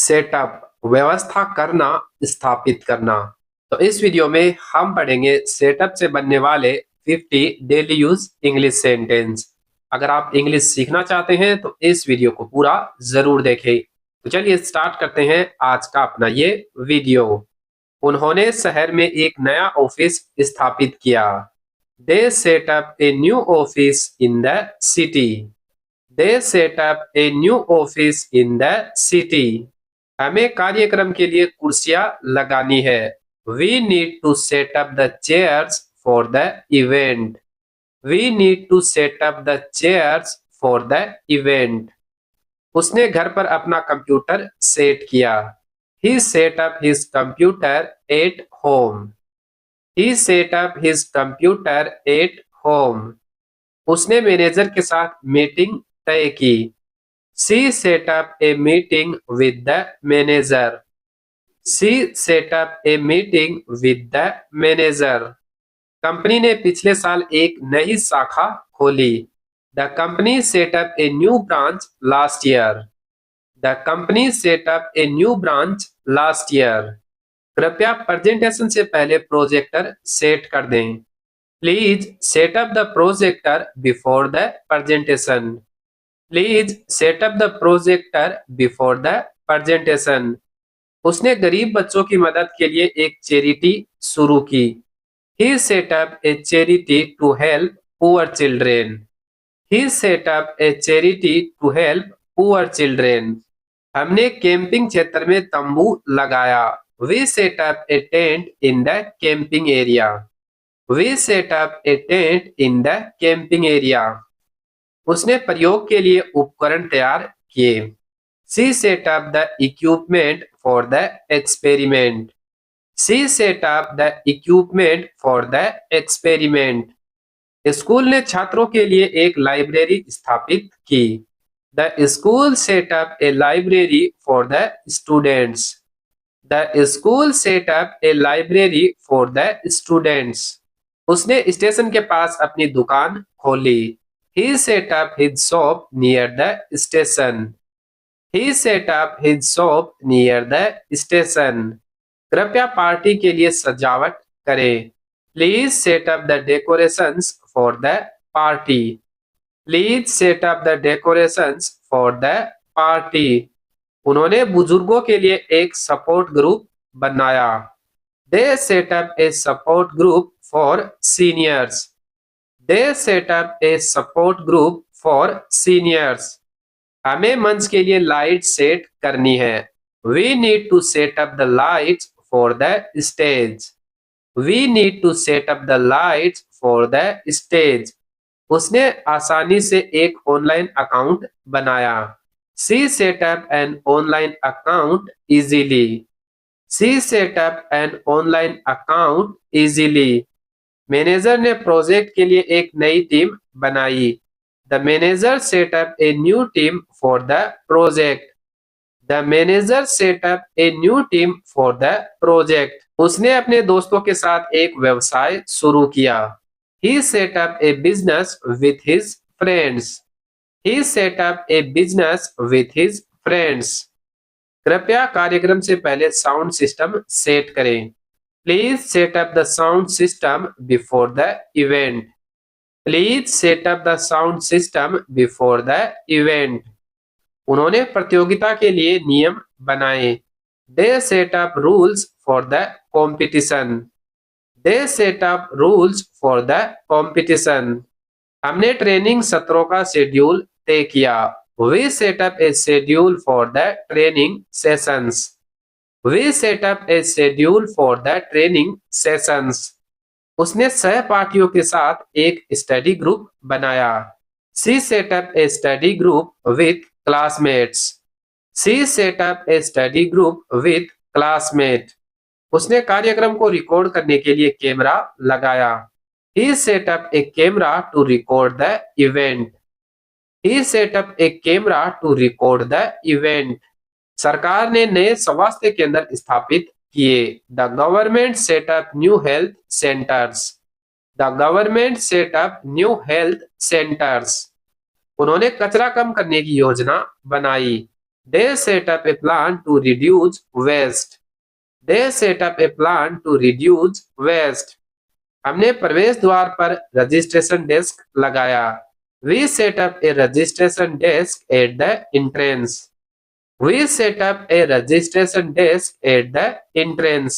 Setup व्यवस्था करना, स्थापित करना। तो इस वीडियो में हम पढ़ेंगे सेटअप से बनने वाले 50 डेली यूज इंग्लिश सेंटेंस। अगर आप इंग्लिश सीखना चाहते हैं तो इस वीडियो को पूरा जरूर देखें। तो चलिए स्टार्ट करते हैं आज का अपना ये वीडियो। उन्होंने शहर में एक नया ऑफिस स्थापित किया। They set up a new office in the city. They set up a new office in the city. हमें कार्यक्रम के लिए कुर्सियां लगानी है। We need to set up the chairs for the event. We need to set up the chairs for the event. उसने घर पर अपना कंप्यूटर सेट किया। He set up his computer at home. He set up his computer at home. उसने manager के साथ meeting तय की। She set up a meeting with the manager. She set up a meeting with the manager. Company ने पिछले साल एक नई शाखा खोली। The company set up a new branch last year. The company set up a new branch last year. कृपया presentation से पहले प्रोजेक्टर सेट कर दें। Please set up the projector before the presentation. Please set up the projector before the presentation. उसने गरीब बच्चों की मदद के लिए एक चैरिटी शुरू की। He set up a charity to help poor children. He set up a charity to help poor children. हमने कैंपिंग क्षेत्र में तंबू लगाया। We set up a tent in the camping area. We set up a tent in the camping area. उसने प्रयोग के लिए उपकरण तैयार किए। She set up the equipment for the experiment. She set up the equipment for the experiment. School ने छात्रों के लिए एक लाइब्रेरी स्थापित की। The school set up a library for the students. The school set up a library for the students. उसने station के पास अपनी दुकान खोली। He set up his shop near the station. He set up his shop near the station. कृपया party के लिए सजावट करें। Please set up the decorations for the party. Please set up the decorations for the party. उन्होंने बुजुर्गों के लिए एक सपोर्ट ग्रुप बनाया। They set up a support group for seniors. They set up a support group for seniors. हमें मंच के लिए लाइट सेट करनी है। We need to set up the lights for the stage. We need to set up the lights for the stage. उसने आसानी से एक ऑनलाइन अकाउंट बनाया। She set up an online account easily. She set up an online account easily. Manager ने project के लिए एक नई टीम बनाई। The manager set up a new team for the project. The manager set up a new team for the project. उसने अपने दोस्तों के साथ एक व्यवसाय शुरू किया। He set up a business with his friends. He set up a business with his friends. कृपया कार्यक्रम से पहले साउंड सिस्टम सेट करें। Please set up the sound system before the event. Please set up the sound system before the event. उन्होंने प्रतियोगिता के लिए नियम बनाए। They set up rules for the competition. They set up rules for the competition. हमने training सत्रों का schedule तय किया। We set up a schedule for the training sessions. We set up a schedule for the training sessions. उसने सहपाठियों के साथ एक स्टडी ग्रुप बनाया। She set up a study group with classmates. She set up a study group with classmates. उसने कार्यक्रम को record करने के लिए कैमरा लगाया। He set up a camera to record the event. He set up a camera to record the event. सरकार ने नए स्वास्थ्य केंद्र स्थापित किए। The government set up new health centres. The government set up new health centres. उन्होंने कचरा कम करने की योजना बनाई। They set up a plan to reduce waste. They set up a plan to reduce waste. हमने प्रवेश द्वार पर रजिस्ट्रेशन डेस्क लगाया. We set up a registration desk at the entrance. We set up a registration desk at the entrance.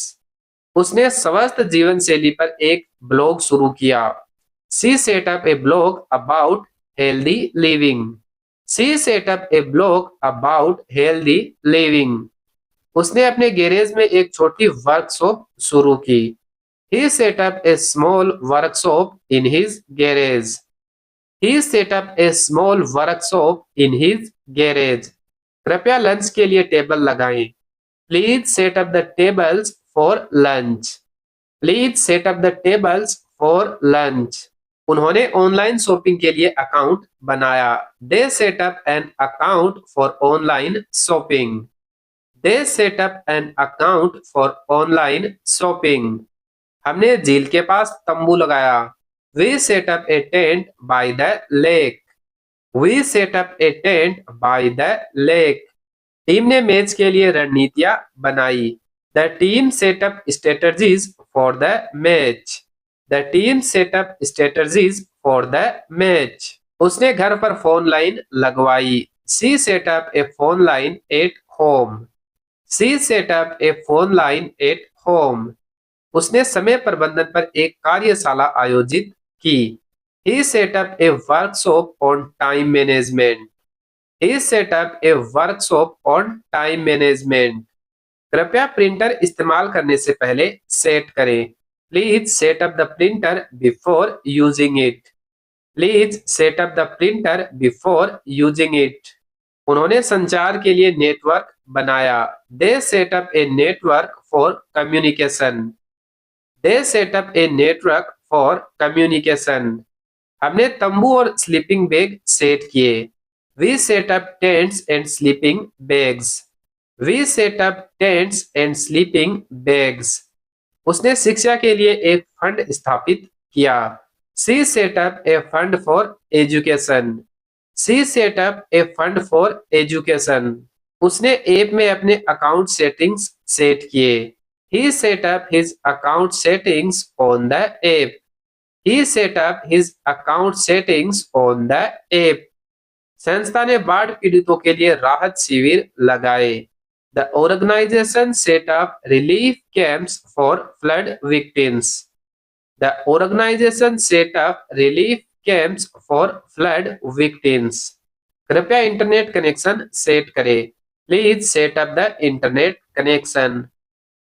उसने स्वस्थ जीवन शैली पर एक ब्लॉग शुरू किया. She set up a blog about healthy living. She set up a blog about healthy living. उसने अपने गैरेज में एक छोटी वर्कशॉप शुरू की. He set up a small workshop in his garage. He set up a small workshop in his garage. कृपया lunch के लिए टेबल लगाएं. Please set up the tables for lunch. Please set up the tables for lunch. उन्होंने online shopping के लिए account बनाया. They set up an account for online shopping. They set up an account for online shopping. हमने झील के पास तंबू लगाया. We set up a tent by the lake. We set up a tent by the lake. Team ने match के लिए रणनीतियां बनाई. The team set up strategies for the match. The team set up strategies for the match. उसने घर पर phone line लगवाई. She set up a phone line at home. She set up a phone line at home. उसने समय प्रबंधन पर एक कार्यशाला आयोजित की. He set up a workshop on time management. He set up a workshop on time management. कृपया printer इस्तेमाल करने से पहले सेट करें. Please set up the printer before using it. Please set up the printer before using it. उन्होंने संचार के लिए नेटवर्क बनाया. They set up a network for communication. They set up a network for communication. हमने तंबू और sleeping bag set किए. We set up tents and sleeping bags. We set up tents and sleeping bags. उसने शिक्षा के लिए एक fund स्थापित किया. She set up a fund for education. She set up a fund for education. उसने app में अपने अकाउंट सेटिंग्स सेट किए. He set up his account settings on the app. He set up his account settings on the app. संस्था ने बाढ़ पीड़ितों के लिए राहत शिविर लगाए. The organization set up relief camps for flood victims. The organization set up relief camps for flood victims. कृपया इंटरनेट कनेक्शन सेट करें. Please set up the internet connection.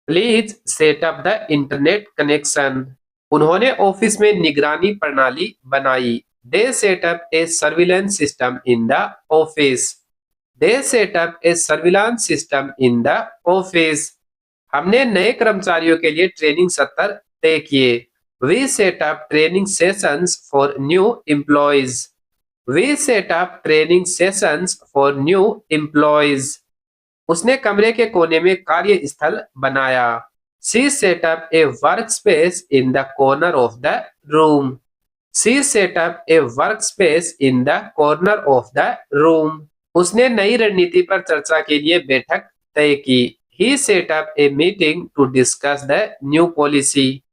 Please set up the internet connection. उन्होंने office में निगरानी प्रणाली बनाई. They set up a surveillance system in the office. They set up a surveillance system in the office. हमने नए कर्मचारियों के लिए ट्रेनिंग सत्र तय किए. We set up training sessions for new employees. We set up training sessions for new employees. उसने कमरे के कोने में कार्यस्थल बनाया. She set up a workspace in the corner of the room. She set up a workspace in the corner of the room. उसने नई रणनीति पर चर्चा के लिए बैठक तय की. He set up a meeting to discuss the new policy.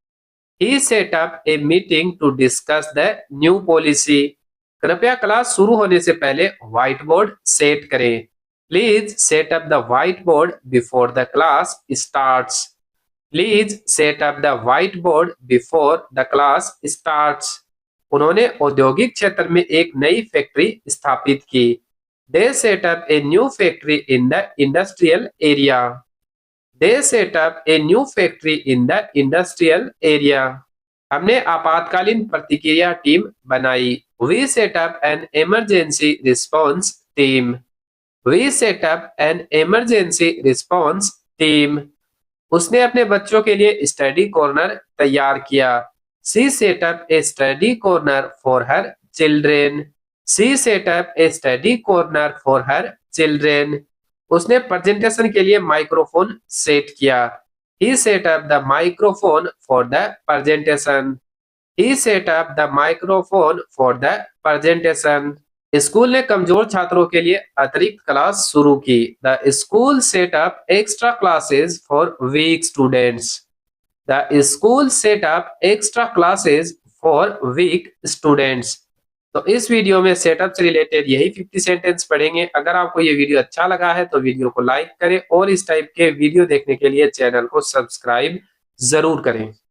He set up a meeting to discuss the new policy. कृपया क्लास शुरू होने से पहले व्हाइट बोर्ड सेट करें. Please set up the whiteboard before the class starts. Please set up the whiteboard before the class starts. उन्होंने औद्योगिक क्षेत्र में एक नई फैक्ट्री स्थापित की. They set up a new factory in the industrial area. They set up a new factory in the industrial area. हमने आपातकालीन प्रतिक्रिया टीम बनाई. We set up an emergency response team. We set up an emergency response team. उसने अपने बच्चों के लिए study corner तैयार किया. She set up a study corner for her children. She set up a study corner for her children. उसने presentation के लिए माइक्रोफोन सेट किया. He set up the microphone for the presentation. He set up the microphone for the presentation. School ने कमजोर छात्रों के लिए अतिरिक्त क्लास शुरू की। The school set up extra classes for weak students. The school set up extra classes for weak students. तो इस वीडियो में सेटअप से रिलेटेड यही 50 सेंटेंस पढ़ेंगे। अगर आपको ये वीडियो अच्छा लगा है तो वीडियो को लाइक करें और इस टाइप के वीडियो देखने के लिए चैनल को सब्सक्राइब जरूर करें।